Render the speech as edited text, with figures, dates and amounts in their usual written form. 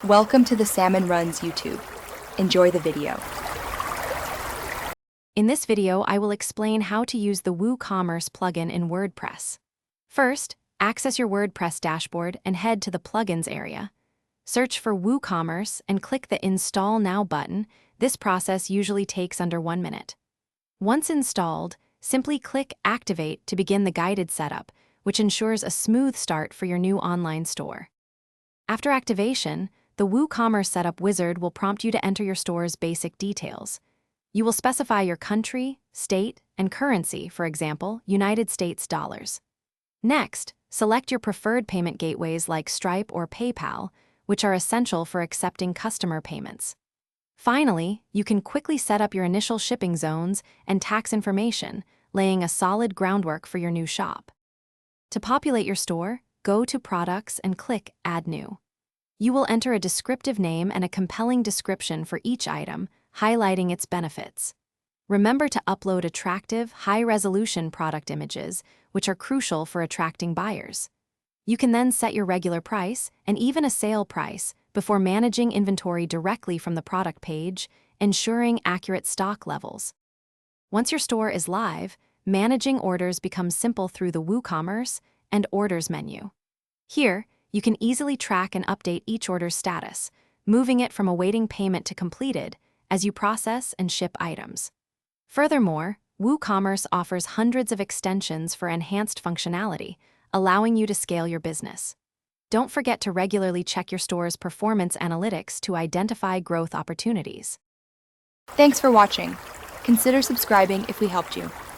Welcome to the Salmon Runs YouTube. Enjoy the video. In this video, I will explain how to use the WooCommerce plugin in WordPress. First, access your WordPress dashboard and head to the Plugins area. Search for WooCommerce and click the Install Now button. This process usually takes under 1 minute. Once installed, simply click Activate to begin the guided setup, which ensures a smooth start for your new online store. After activation, the WooCommerce Setup wizard will prompt you to enter your store's basic details. You will specify your country, state, and currency, for example, United States dollars. Next, select your preferred payment gateways like Stripe or PayPal, which are essential for accepting customer payments. Finally, you can quickly set up your initial shipping zones and tax information, laying a solid groundwork for your new shop. To populate your store, go to Products and click Add New. You will enter a descriptive name and a compelling description for each item, highlighting its benefits. Remember to upload attractive, high-resolution product images, which are crucial for attracting buyers. You can then set your regular price and even a sale price before managing inventory directly from the product page, ensuring accurate stock levels. Once your store is live, managing orders becomes simple through the WooCommerce and Orders menu. Here, you can easily track and update each order's status, moving it from awaiting payment to completed as you process and ship items. Furthermore, WooCommerce offers hundreds of extensions for enhanced functionality, allowing you to scale your business. Don't forget to regularly check your store's performance analytics to identify growth opportunities. Thanks for watching. Consider subscribing if we helped you.